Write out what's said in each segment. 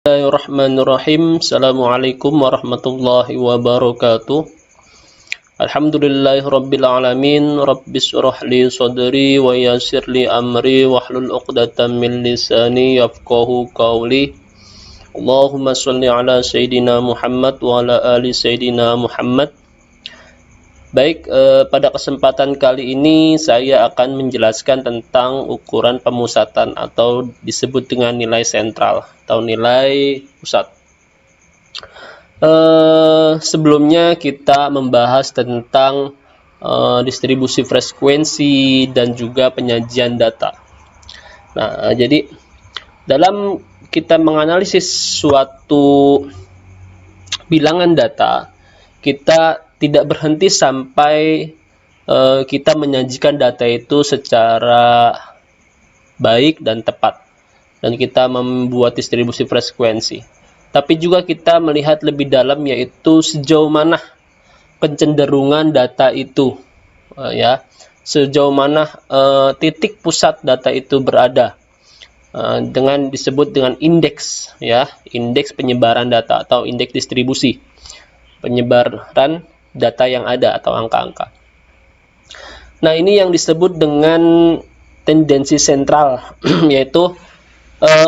Bismillahirrahmanirrahim. Assalamualaikum warahmatullahi wabarakatuh. Alhamdulillahirabbil alamin. Rabbis shrah li sadri wa yassir li amri wahlul 'uqdatam min lisani yafqahu qawli. Allahumma shalli ala sayidina Muhammad wa ala ali sayidina Muhammad. Baik, pada kesempatan kali ini saya akan menjelaskan tentang ukuran pemusatan atau disebut dengan nilai sentral atau nilai pusat. Sebelumnya kita membahas tentang distribusi frekuensi dan juga penyajian data. Nah, jadi dalam kita menganalisis suatu bilangan data, kita tidak berhenti sampai kita menyajikan data itu secara baik dan tepat, dan kita membuat distribusi frekuensi. Tapi juga kita melihat lebih dalam, yaitu sejauh mana kecenderungan data itu, sejauh mana titik pusat data itu berada, dengan disebut dengan indeks, indeks penyebaran data atau indeks distribusi penyebaran data yang ada atau angka-angka. Nah, ini yang disebut dengan tendensi sentral, yaitu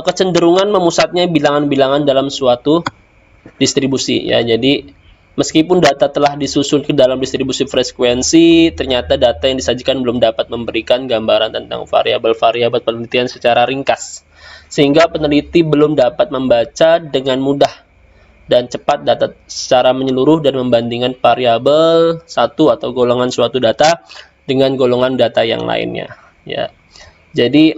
kecenderungan memusatnya bilangan-bilangan dalam suatu distribusi. Jadi meskipun data telah disusun ke dalam distribusi frekuensi, ternyata data yang disajikan belum dapat memberikan gambaran tentang variabel-variabel penelitian secara ringkas, sehingga peneliti belum dapat membaca dengan mudah dan cepat data secara menyeluruh dan membandingkan variabel satu atau golongan suatu data dengan golongan data yang lainnya. Jadi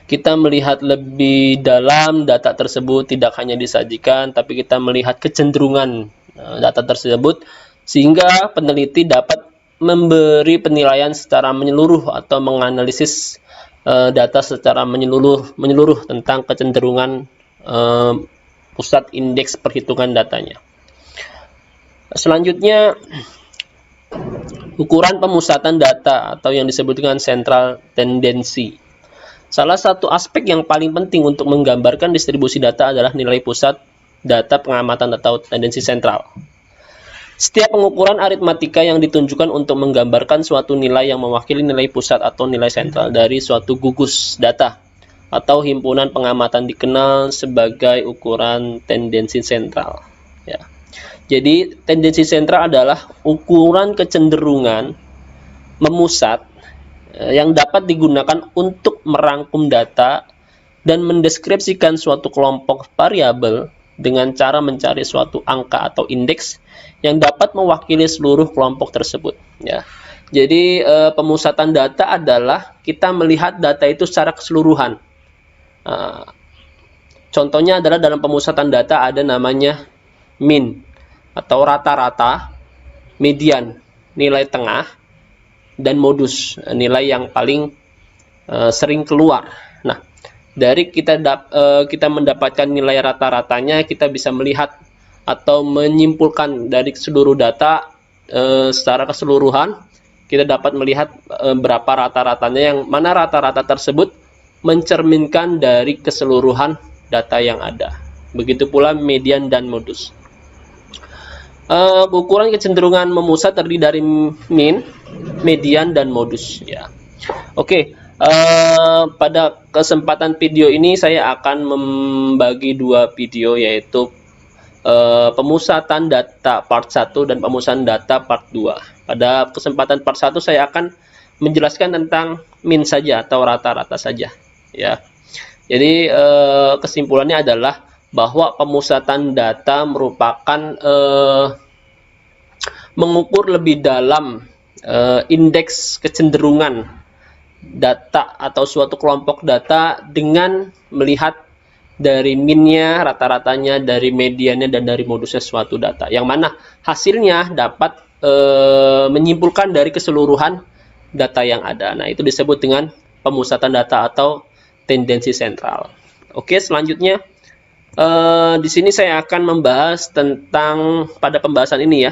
kita melihat lebih dalam data tersebut, tidak hanya disajikan, tapi kita melihat kecenderungan data tersebut, sehingga peneliti dapat memberi penilaian secara menyeluruh atau menganalisis data secara menyeluruh tentang kecenderungan pusat indeks perhitungan datanya. Selanjutnya, ukuran pemusatan data atau yang disebut dengan central tendency. Salah satu aspek yang paling penting untuk menggambarkan distribusi data adalah nilai pusat data pengamatan atau tendensi sentral. Setiap pengukuran aritmatika yang ditunjukkan untuk menggambarkan suatu nilai yang mewakili nilai pusat atau nilai sentral dari suatu gugus data atau himpunan pengamatan dikenal sebagai ukuran tendensi sentral. Jadi tendensi sentral adalah ukuran kecenderungan memusat yang dapat digunakan untuk merangkum data dan mendeskripsikan suatu kelompok variabel dengan cara mencari suatu angka atau indeks yang dapat mewakili seluruh kelompok tersebut. Jadi pemusatan data adalah kita melihat data itu secara keseluruhan. Contohnya adalah dalam pemusatan data ada namanya min atau rata-rata, median, nilai tengah, dan modus, nilai yang paling sering keluar. Nah, dari kita mendapatkan nilai rata-ratanya, kita bisa melihat atau menyimpulkan dari seluruh data secara keseluruhan, kita dapat melihat berapa rata-ratanya, yang mana rata-rata tersebut mencerminkan dari keseluruhan data yang ada. Begitu pula median dan modus. Ukuran kecenderungan memusat terdiri dari min, median, dan modus. Oke, pada kesempatan video ini saya akan membagi dua video, yaitu pemusatan data part 1 dan pemusatan data part 2. Pada kesempatan part 1 saya akan menjelaskan tentang min saja atau rata-rata saja. Jadi kesimpulannya adalah bahwa pemusatan data merupakan mengukur lebih dalam indeks kecenderungan data atau suatu kelompok data dengan melihat dari minnya, rata-ratanya, dari mediannya, dan dari modusnya suatu data, yang mana hasilnya dapat menyimpulkan dari keseluruhan data yang ada. Nah, itu disebut dengan pemusatan data atau tendensi sentral. Oke, selanjutnya di sini saya akan membahas tentang, pada pembahasan ini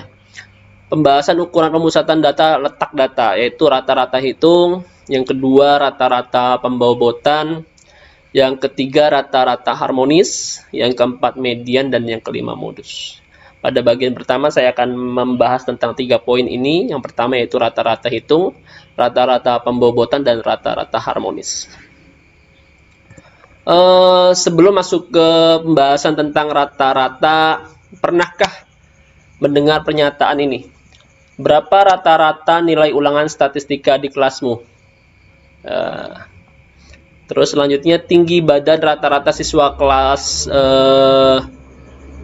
pembahasan ukuran pemusatan data letak data, yaitu rata-rata hitung, yang kedua rata-rata pembobotan, Yang ketiga rata-rata harmonis, yang keempat median, dan yang kelima modus. Pada bagian pertama saya akan membahas tentang 3 poin ini. Yang pertama yaitu rata-rata hitung, rata-rata pembobotan, dan rata-rata harmonis. Sebelum masuk ke pembahasan tentang rata-rata, pernahkah mendengar pernyataan ini? Berapa rata-rata nilai ulangan statistika di kelasmu? Terus selanjutnya, tinggi badan rata-rata siswa kelas 12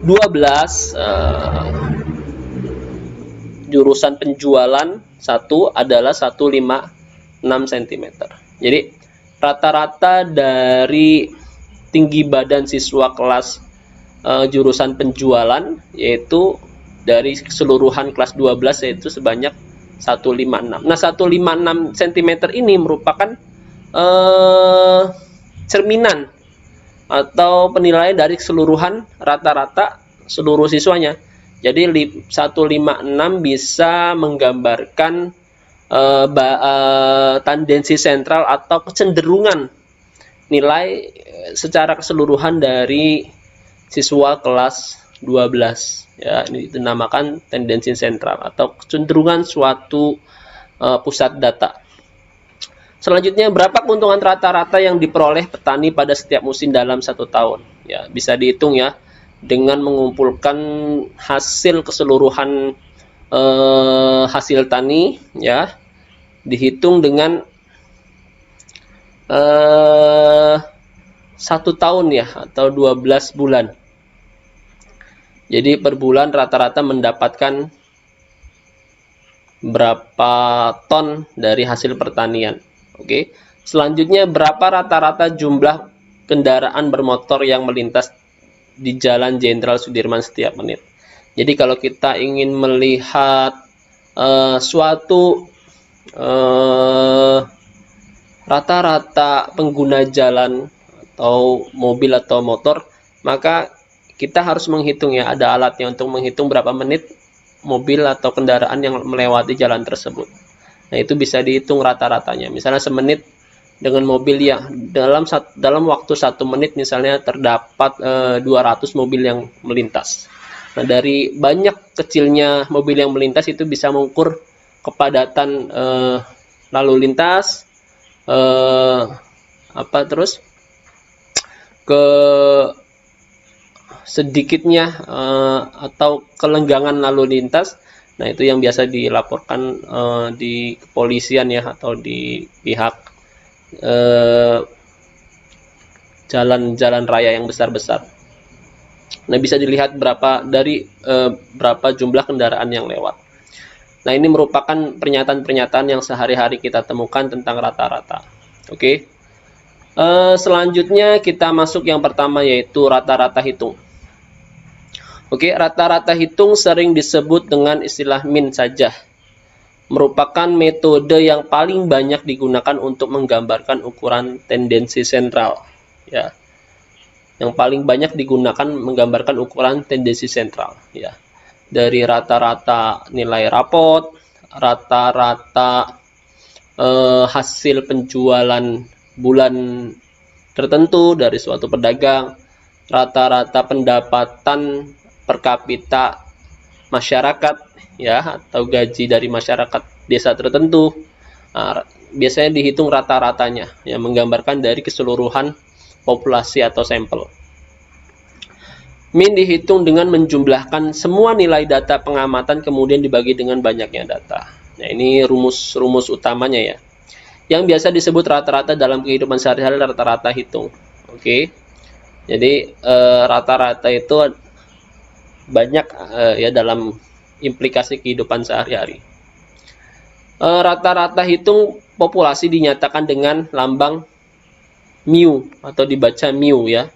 jurusan penjualan 1 adalah 156 cm. Jadi rata-rata dari tinggi badan siswa kelas jurusan penjualan yaitu dari keseluruhan kelas 12 yaitu sebanyak 156. Nah, 156 cm ini merupakan cerminan atau penilaian dari keseluruhan rata-rata seluruh siswanya. Jadi 156 bisa menggambarkan tendensi sentral atau kecenderungan nilai secara keseluruhan dari siswa kelas 12. Ya, ini dinamakan tendensi sentral atau kecenderungan suatu pusat data. Selanjutnya, berapa keuntungan rata-rata yang diperoleh petani pada setiap musim dalam 1 tahun? Ya, bisa dihitung ya dengan mengumpulkan hasil keseluruhan hasil tani, ya, dihitung dengan 1 tahun ya atau 12 bulan. Jadi per bulan rata-rata mendapatkan berapa ton dari hasil pertanian. Oke. Selanjutnya, berapa rata-rata jumlah kendaraan bermotor yang melintas di Jalan Jenderal Sudirman setiap menit? Jadi kalau kita ingin melihat suatu rata-rata pengguna jalan atau mobil atau motor, maka kita harus menghitung ya, ada alatnya untuk menghitung berapa menit mobil atau kendaraan yang melewati jalan tersebut. Nah, itu bisa dihitung rata-ratanya. Misalnya semenit dengan mobil yang dalam waktu 1 menit misalnya terdapat 200 mobil yang melintas. Nah, dari banyak kecilnya mobil yang melintas itu bisa mengukur kepadatan lalu lintas, terus ke sedikitnya atau kelenggangan lalu lintas. Nah, itu yang biasa dilaporkan di kepolisian ya atau di pihak jalan-jalan raya yang besar-besar. Nah, bisa dilihat berapa jumlah kendaraan yang lewat. Nah, ini merupakan pernyataan-pernyataan yang sehari-hari kita temukan tentang rata-rata. Oke. Selanjutnya kita masuk yang pertama yaitu rata-rata hitung. Oke, rata-rata hitung sering disebut dengan istilah min saja. Merupakan metode yang paling banyak digunakan untuk menggambarkan ukuran tendensi sentral. Ya, yang paling banyak digunakan menggambarkan ukuran tendensi sentral. Ya, dari rata-rata nilai rapot, rata-rata hasil penjualan bulan tertentu dari suatu pedagang, rata-rata pendapatan per kapita masyarakat ya atau gaji dari masyarakat desa tertentu. Nah, biasanya dihitung rata-ratanya yang menggambarkan dari keseluruhan populasi atau sampel. Min dihitung dengan menjumlahkan semua nilai data pengamatan kemudian dibagi dengan banyaknya data. Nah, ini rumus utamanya ya. Yang biasa disebut rata-rata dalam kehidupan sehari-hari rata-rata hitung. Oke. Jadi rata-rata itu banyak ya dalam implikasi kehidupan sehari-hari. Rata-rata hitung populasi dinyatakan dengan lambang mu atau dibaca mu ya.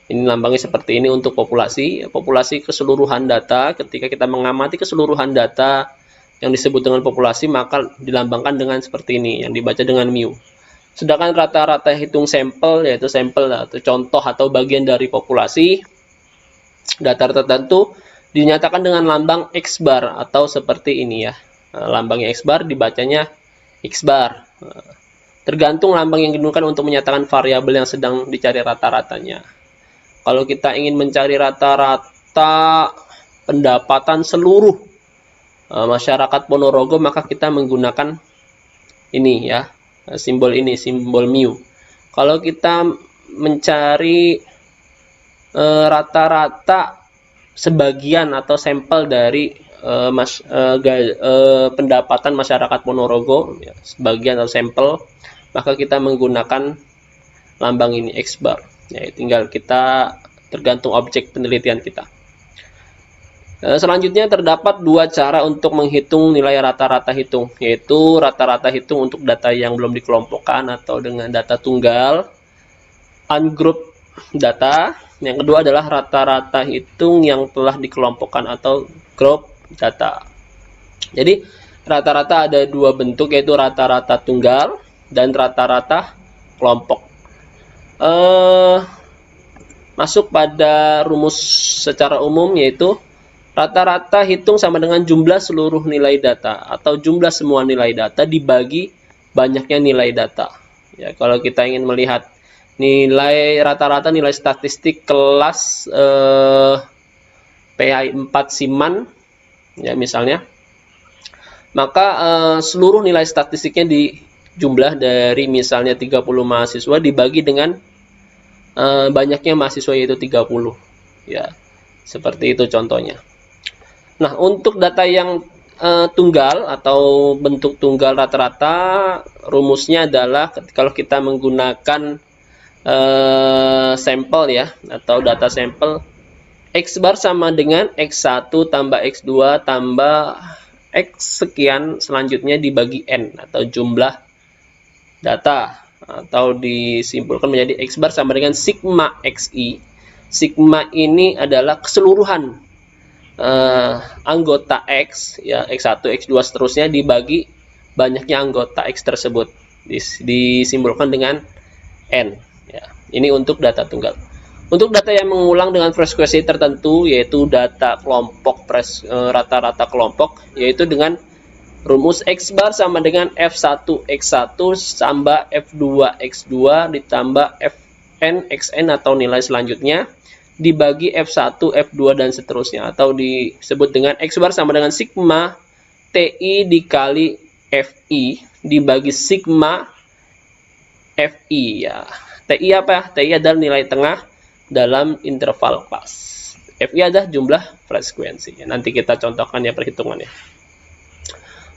Ini lambangnya seperti ini untuk populasi. Populasi keseluruhan data. Ketika kita mengamati keseluruhan data yang disebut dengan populasi, maka dilambangkan dengan seperti ini yang dibaca dengan mu. Sedangkan rata-rata hitung sampel yaitu sampel atau contoh atau bagian dari populasi data tertentu dinyatakan dengan lambang X bar atau seperti ini ya. Lambangnya X bar dibacanya X bar. tergantung lambang yang digunakan untuk menyatakan variabel yang sedang dicari rata-ratanya. Kalau kita ingin mencari rata-rata pendapatan seluruh masyarakat Ponorogo, maka kita menggunakan ini ya, simbol ini, simbol mu. Kalau kita mencari rata-rata sebagian atau sampel dari pendapatan masyarakat Ponorogo, ya, sebagian atau sampel, maka kita menggunakan lambang ini X bar. Ya, tinggal kita tergantung objek penelitian kita. Selanjutnya terdapat dua cara untuk menghitung nilai rata-rata hitung, yaitu rata-rata hitung untuk data yang belum dikelompokkan atau dengan data tunggal, ungroup data. Yang kedua adalah rata-rata hitung yang telah dikelompokkan atau group data. Jadi rata-rata ada dua bentuk, yaitu rata-rata tunggal dan rata-rata kelompok. Masuk pada rumus secara umum, yaitu rata-rata hitung sama dengan jumlah seluruh nilai data atau jumlah semua nilai data dibagi banyaknya nilai data. Ya, kalau kita ingin melihat nilai rata-rata nilai statistik kelas PHI 4 Siman, ya misalnya, maka seluruh nilai statistiknya dijumlah dari misalnya 30 mahasiswa dibagi dengan banyaknya mahasiswa, yaitu 30. Ya, seperti itu contohnya. Nah, untuk data yang tunggal atau bentuk tunggal rata-rata, rumusnya adalah kalau kita menggunakan sampel ya, atau data sampel, X bar sama dengan X1 tambah X2 tambah X sekian selanjutnya dibagi N, atau jumlah data, atau disimpulkan menjadi X bar sama dengan sigma XI. Sigma ini adalah keseluruhan anggota X, ya, X1, X2 seterusnya dibagi banyaknya anggota X tersebut, disimpulkan dengan N. Ya, ini untuk data tunggal. Untuk data yang mengulang dengan frekuensi tertentu, yaitu data kelompok rata-rata kelompok, yaitu dengan rumus X bar sama dengan F1 X1 tambah F2 X2 ditambah Fn Xn atau nilai selanjutnya dibagi F1 F2 dan seterusnya, atau disebut dengan X bar sama dengan sigma Ti dikali Fi dibagi sigma Fi. Ya, Ti apa? Ti adalah nilai tengah dalam interval kelas. Fi adalah jumlah frekuensi. Nanti kita contohkan ya perhitungannya.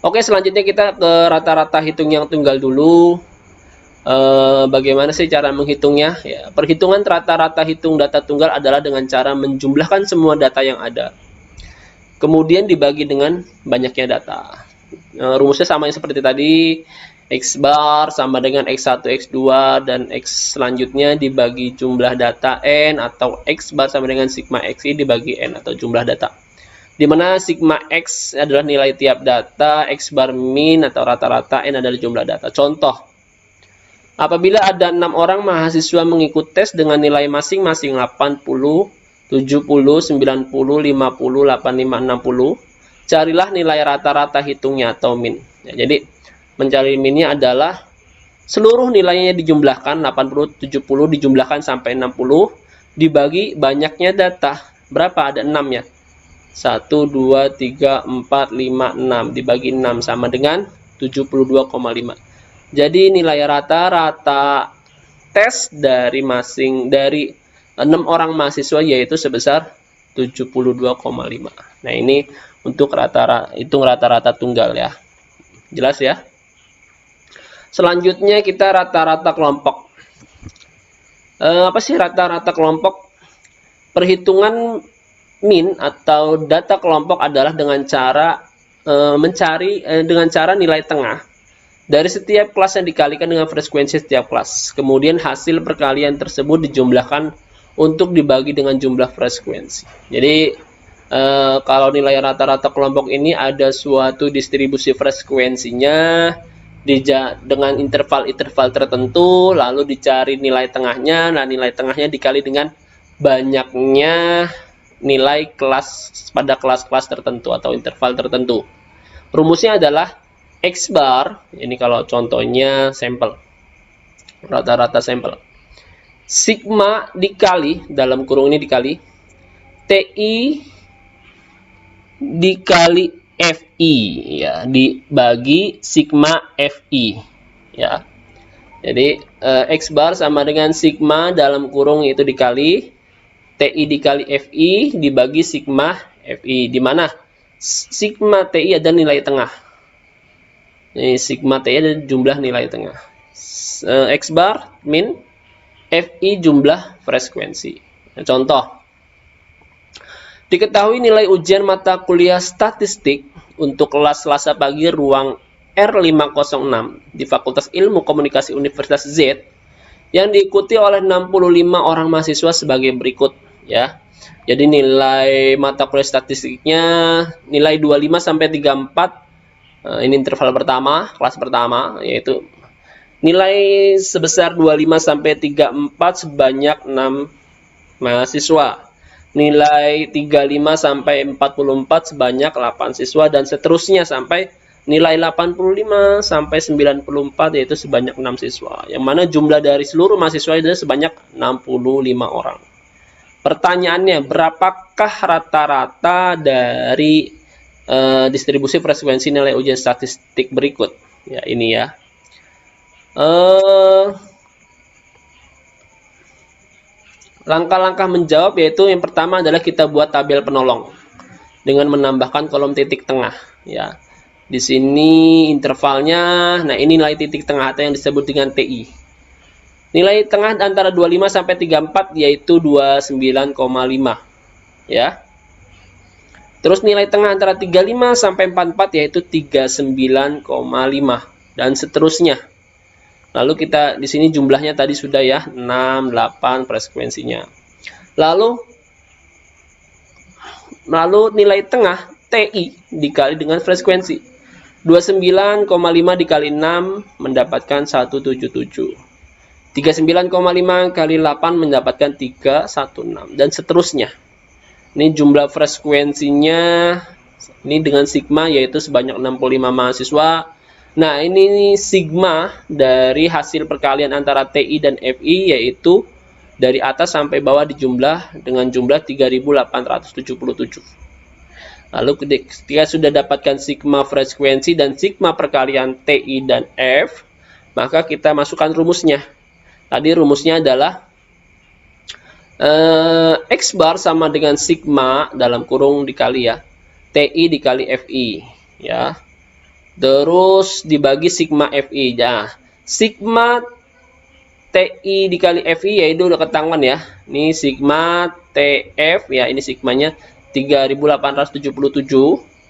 Oke, selanjutnya kita ke rata-rata hitung yang tunggal dulu. Bagaimana sih cara menghitungnya? Ya, perhitungan rata-rata hitung data tunggal adalah dengan cara menjumlahkan semua data yang ada, kemudian dibagi dengan banyaknya data. Rumusnya sama yang seperti tadi, X bar sama dengan X1, X2, dan X selanjutnya dibagi jumlah data N, atau X bar sama dengan sigma Xi dibagi N, atau jumlah data, di mana sigma X adalah nilai tiap data, X bar min atau rata-rata, N adalah jumlah data. Contoh, apabila ada 6 orang mahasiswa mengikuti tes dengan nilai masing-masing 80, 70, 90, 50, 85, 60, carilah nilai rata-rata hitungnya atau min. Ya, jadi mencari minnya adalah seluruh nilainya dijumlahkan, 80, 70 dijumlahkan sampai 60, dibagi banyaknya data. Berapa? Ada 6 ya. 1, 2, 3, 4, 5, 6 dibagi 6 sama dengan 72,5. Jadi nilai rata-rata tes dari 6 orang mahasiswa yaitu sebesar 72,5. Nah, ini untuk hitung rata-rata tunggal ya. Jelas ya? Selanjutnya kita rata-rata kelompok. Apa sih rata-rata kelompok? Perhitungan min atau data kelompok adalah dengan cara dengan cara nilai tengah dari setiap kelas yang dikalikan dengan frekuensi setiap kelas. Kemudian hasil perkalian tersebut dijumlahkan untuk dibagi dengan jumlah frekuensi. Jadi kalau nilai rata-rata kelompok ini ada suatu distribusi frekuensinya dengan interval-interval tertentu, lalu dicari nilai tengahnya. Nah, nilai tengahnya dikali dengan banyaknya nilai kelas pada kelas-kelas tertentu atau interval tertentu. Rumusnya adalah X bar, ini kalau contohnya sampel, rata-rata sampel. Sigma dikali, dalam kurung ini dikali, TI dikali FI, ya, dibagi sigma FI, ya. Jadi X bar sama dengan sigma dalam kurung itu dikali TI dikali FI dibagi sigma FI, di mana sigma TI ada nilai tengah. Ini sigma TI ada jumlah nilai tengah. X bar min FI jumlah frekuensi. Contoh, diketahui nilai ujian mata kuliah statistik untuk kelas Selasa pagi ruang R506 di Fakultas Ilmu Komunikasi Universitas Z yang diikuti oleh 65 orang mahasiswa sebagai berikut, ya. Jadi nilai mata kuliah statistiknya nilai 25 sampai 34. Ini interval pertama, kelas pertama, yaitu nilai sebesar 25 sampai 34 sebanyak 6 mahasiswa. Nilai 35 sampai 44 sebanyak 8 siswa, dan seterusnya sampai nilai 85 sampai 94 yaitu sebanyak 6 siswa. Yang mana jumlah dari seluruh mahasiswa itu sebanyak 65 orang. Pertanyaannya, berapakah rata-rata dari distribusi frekuensi nilai ujian statistik berikut? Ya, ini ya. Langkah-langkah menjawab yaitu yang pertama adalah kita buat tabel penolong dengan menambahkan kolom titik tengah, ya. Di sini intervalnya, nah ini nilai titik tengah atau yang disebut dengan TI. Nilai tengah antara 25 sampai 34 yaitu 29,5, ya. Terus nilai tengah antara 35 sampai 44 yaitu 39,5 dan seterusnya. Lalu kita di sini jumlahnya tadi sudah ya, 6, 8 frekuensinya. Lalu nilai tengah TI dikali dengan frekuensi. 29,5 dikali 6 mendapatkan 177. 39,5 kali 8 mendapatkan 316 dan seterusnya. Ini jumlah frekuensinya ini dengan sigma yaitu sebanyak 65 mahasiswa. Nah, ini sigma dari hasil perkalian antara TI dan FI yaitu dari atas sampai bawah dijumlah dengan jumlah 3877. Lalu ketika sudah dapatkan sigma frekuensi dan sigma perkalian TI dan F, maka kita masukkan rumusnya. Tadi rumusnya adalah X bar sama dengan sigma dalam kurung dikali ya TI dikali FI, ya. Terus dibagi sigma FI. Nah, sigma TI dikali FI yaitu udah ketahuan ya. Ini sigma TF ya, ini sigmanya 3877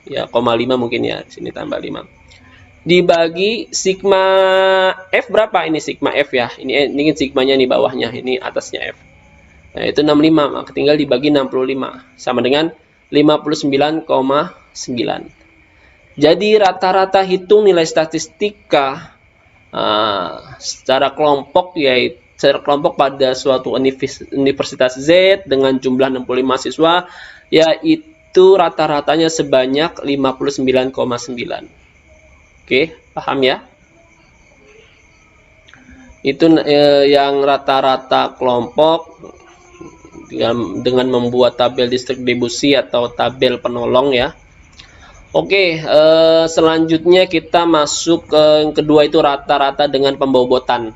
ya, 0,5 mungkin ya. Di sini tambah 5. Dibagi sigma F berapa? Ini sigma F ya. Ini sigmanya nih bawahnya, ini atasnya F. Nah, itu 65, maka tinggal dibagi 65 sama dengan 59,9. Jadi rata-rata hitung nilai statistika secara kelompok yaitu secara kelompok pada suatu universitas Z dengan jumlah 65 siswa yaitu rata-ratanya sebanyak 59,9. Oke, paham ya? Itu yang rata-rata kelompok dengan membuat tabel distribusi atau tabel penolong ya. Oke, selanjutnya kita masuk ke yang kedua itu rata-rata dengan pembobotan,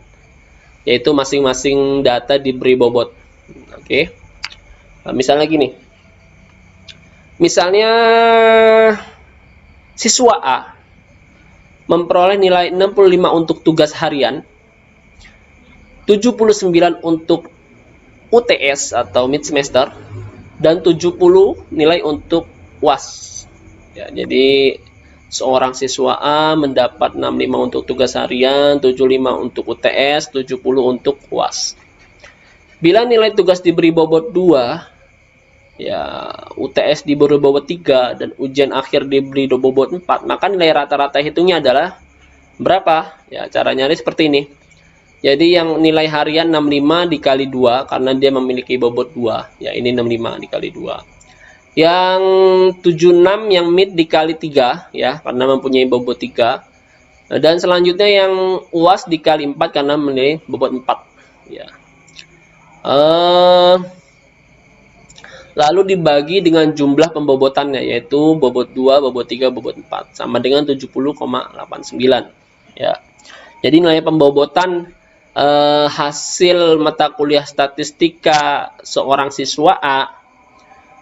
yaitu masing-masing data diberi bobot. Oke, misalnya gini, misalnya siswa A memperoleh nilai 65 untuk tugas harian, 79 untuk UTS atau mid semester, dan 70 nilai untuk UAS. Ya, jadi seorang siswa A mendapat 65 untuk tugas harian, 75 untuk UTS, 70 untuk UAS. Bila nilai tugas diberi bobot 2, ya UTS diberi bobot 3 dan ujian akhir diberi bobot 4, maka nilai rata-rata hitungnya adalah berapa? Ya, cara nyari seperti ini. Jadi yang nilai harian 65 dikali 2 karena dia memiliki bobot 2. Ya, ini 65 dikali 2. Yang 76 yang mid dikali 3 ya karena mempunyai bobot 3. Dan selanjutnya yang UAS dikali 4 karena menilai bobot 4 ya. Lalu dibagi dengan jumlah pembobotannya, yaitu bobot 2, bobot 3, bobot 4 sama dengan 70,89 ya. Jadi nilai pembobotan hasil mata kuliah statistika seorang siswa A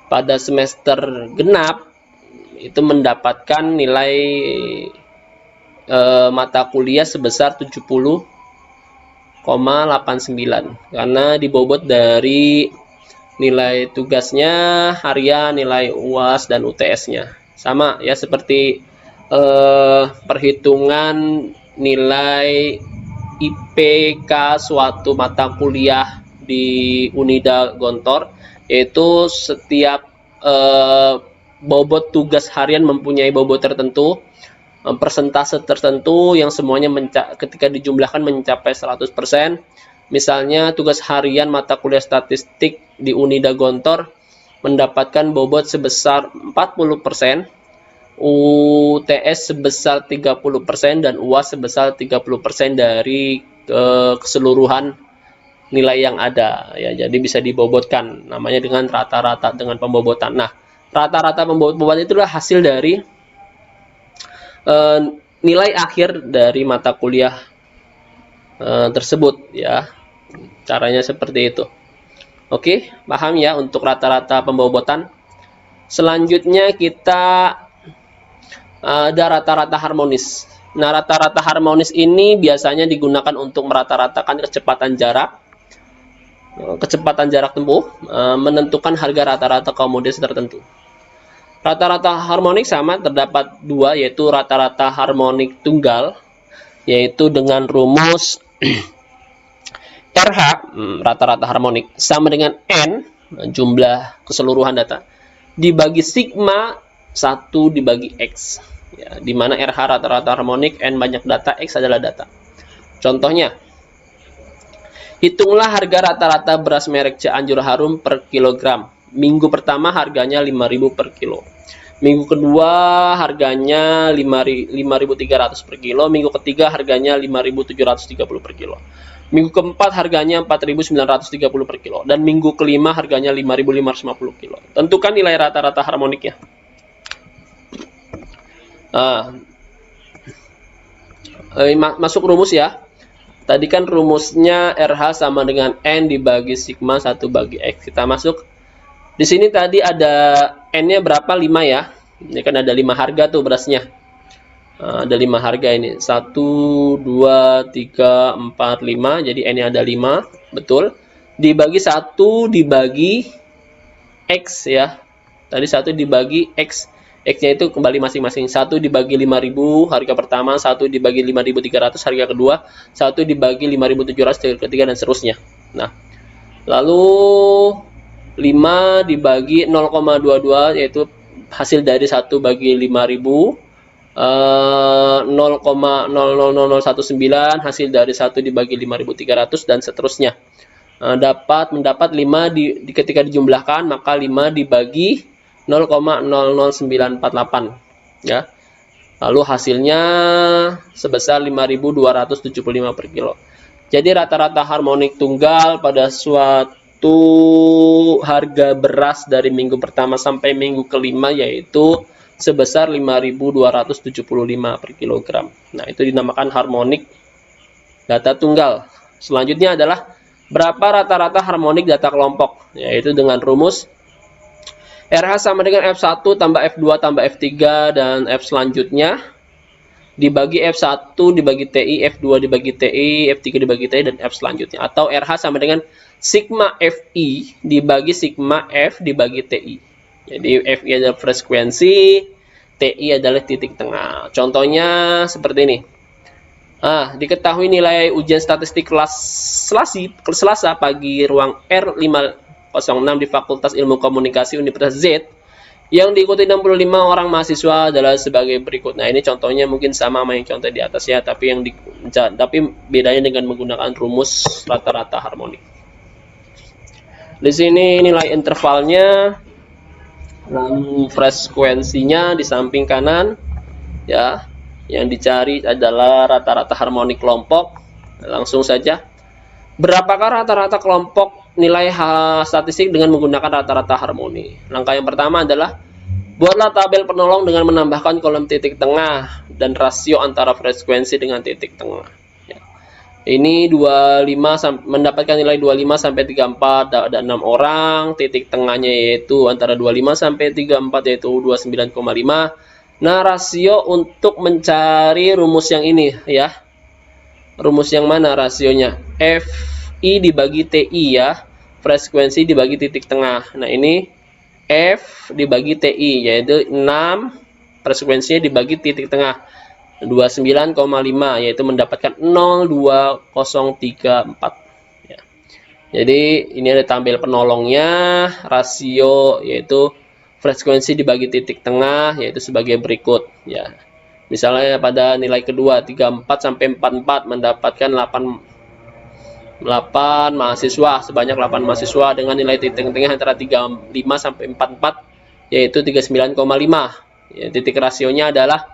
pada semester genap itu mendapatkan nilai mata kuliah sebesar 70,89 karena dibobot dari nilai tugasnya, harian, nilai UAS dan UTS-nya. Sama ya seperti perhitungan nilai IPK suatu mata kuliah di Unida Gontor, yaitu setiap bobot tugas harian mempunyai bobot tertentu, persentase tertentu yang semuanya ketika dijumlahkan mencapai 100%. Misalnya tugas harian mata kuliah statistik di Unida Gontor mendapatkan bobot sebesar 40%, UTS sebesar 30% dan UAS sebesar 30% dari keseluruhan nilai yang ada ya. Jadi bisa dibobotkan, namanya dengan rata-rata dengan pembobotan. Nah, rata-rata pembobotan itulah hasil dari nilai akhir dari mata kuliah tersebut ya. Caranya seperti itu. Oke, paham ya untuk rata-rata pembobotan. Selanjutnya kita ada rata-rata harmonis. Nah, rata-rata harmonis ini biasanya digunakan untuk merata-ratakan kecepatan jarak tempuh, menentukan harga rata-rata komoditas tertentu. Rata-rata harmonik sama terdapat dua, yaitu rata-rata harmonik tunggal, yaitu dengan rumus RH, rata-rata harmonik, sama dengan N, jumlah keseluruhan data, dibagi sigma 1 dibagi X. Ya, di mana RH rata-rata harmonik, N banyak data, X adalah data. Contohnya, hitunglah harga rata-rata beras merek Cianjur Harum per kilogram. Minggu pertama harganya 5.000 per kilo. Minggu kedua harganya 5.300 per kilo. Minggu ketiga harganya 5.730 per kilo. Minggu keempat harganya 4.930 per kilo. Dan minggu kelima harganya 5.550 kilo. Tentukan nilai rata-rata harmoniknya. Masuk rumus ya. Tadi kan rumusnya RH sama dengan N dibagi sigma 1 bagi X. Kita masuk. Di sini tadi ada N-nya berapa? 5 ya. Ini kan ada 5 harga tuh berasnya. Ada 5 harga ini. 1, 2, 3, 4, 5. Jadi N-nya ada 5. Betul. Dibagi 1 dibagi X ya. Tadi 1 dibagi X. X-nya itu kembali masing-masing. 1 dibagi 5.000 harga pertama, 1 dibagi 5.300 harga kedua, 1 dibagi 5.700 harga ketiga, dan seterusnya. Nah, lalu 5 dibagi 0,22 yaitu hasil dari 1 bagi 5.000, 0,000019 hasil dari 1 dibagi 5.300 dan seterusnya. Mendapat 5 ketika dijumlahkan, maka 5 dibagi 0,00948 ya. Lalu hasilnya sebesar 5.275 per kilo. Jadi rata-rata harmonik tunggal pada suatu harga beras dari minggu pertama sampai minggu kelima yaitu sebesar 5.275 per kilogram. Nah, itu dinamakan harmonik data tunggal. Selanjutnya adalah berapa rata-rata harmonik data kelompok, yaitu dengan rumus RH sama dengan F1 tambah F2 tambah F3 dan F selanjutnya dibagi F1 dibagi TI, F2 dibagi TI, F3 dibagi TI, dan F selanjutnya. Atau RH sama dengan sigma FI dibagi sigma F dibagi TI. Jadi FI adalah frekuensi, TI adalah titik tengah. Contohnya seperti ini. Diketahui nilai ujian statistik kelas Selasa pagi ruang R506 di Fakultas Ilmu Komunikasi Universitas Z yang diikuti 65 orang mahasiswa adalah sebagai berikut. Nah, ini contohnya mungkin sama yang contoh di atas ya, tapi bedanya dengan menggunakan rumus rata-rata harmonik. Di sini nilai intervalnya, lalu frekuensinya di samping kanan ya. Yang dicari adalah rata-rata harmonik kelompok. Langsung saja. Berapakah rata-rata kelompok nilai statistik dengan menggunakan rata-rata harmoni? Langkah yang pertama adalah buatlah tabel penolong dengan menambahkan kolom titik tengah dan rasio antara frekuensi dengan titik tengah. Ini 25 mendapatkan nilai 25 sampai 34, ada 6 orang, titik tengahnya yaitu antara 25 sampai 34 yaitu 29,5. Nah, rasio untuk mencari rumus yang ini ya. Rumus yang mana rasionya? Fi dibagi Ti ya, frekuensi dibagi titik tengah. Nah, ini F dibagi Ti yaitu 6, frekuensinya dibagi titik tengah 29,5 yaitu mendapatkan 02034 ya. Jadi ini ada tampil penolongnya, rasio yaitu frekuensi dibagi titik tengah yaitu sebagai berikut ya. Misalnya pada nilai kedua 34 sampai 44 mendapatkan 8 mahasiswa, sebanyak 8 mahasiswa dengan nilai titik tengah antara 35 sampai 44 yaitu 39,5 ya. Titik rasionya adalah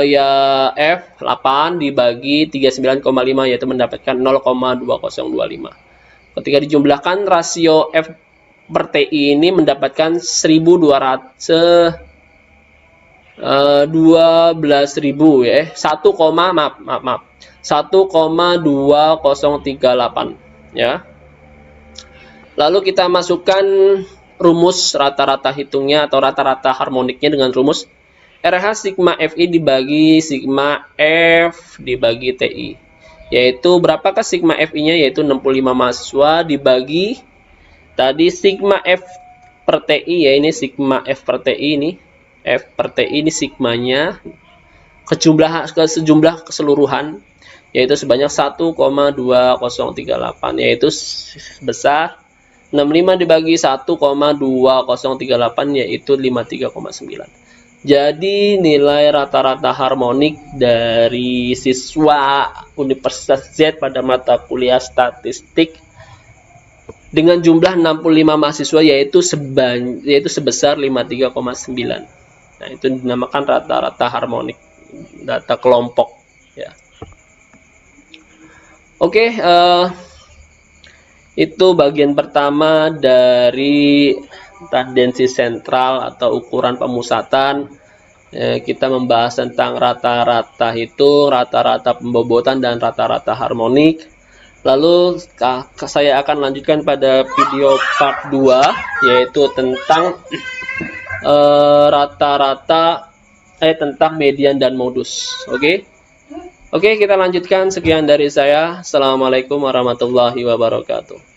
ya F 8 dibagi 39,5 yaitu mendapatkan 0,2025. Ketika dijumlahkan rasio F per TI ini mendapatkan 12.000 ya, 1,2038 ya. Lalu kita masukkan rumus rata-rata hitungnya atau rata-rata harmoniknya dengan rumus RH sigma Fi dibagi sigma F dibagi Ti. Yaitu berapakah sigma Fi-nya? Yaitu 65 mahasiswa dibagi tadi sigma F per Ti ya, ini sigma F per Ti ini. F per Ti ini sigmanya sejumlah keseluruhan yaitu sebanyak 1,2038 yaitu sebesar 65 dibagi 1,2038 yaitu 53,9. Jadi nilai rata-rata harmonik dari siswa Universitas Z pada mata kuliah statistik dengan jumlah 65 mahasiswa yaitu sebesar 53,9. Nah, itu dinamakan rata-rata harmonik data kelompok ya. Oke, itu bagian pertama dari tendensi sentral atau ukuran pemusatan. Kita membahas tentang rata-rata hitung, rata-rata pembobotan, dan rata-rata harmonik. Lalu saya akan lanjutkan pada video part 2 yaitu tentang rata-rata tentang median dan modus. Oke, kita lanjutkan. Sekian dari saya. Assalamualaikum warahmatullahi wabarakatuh.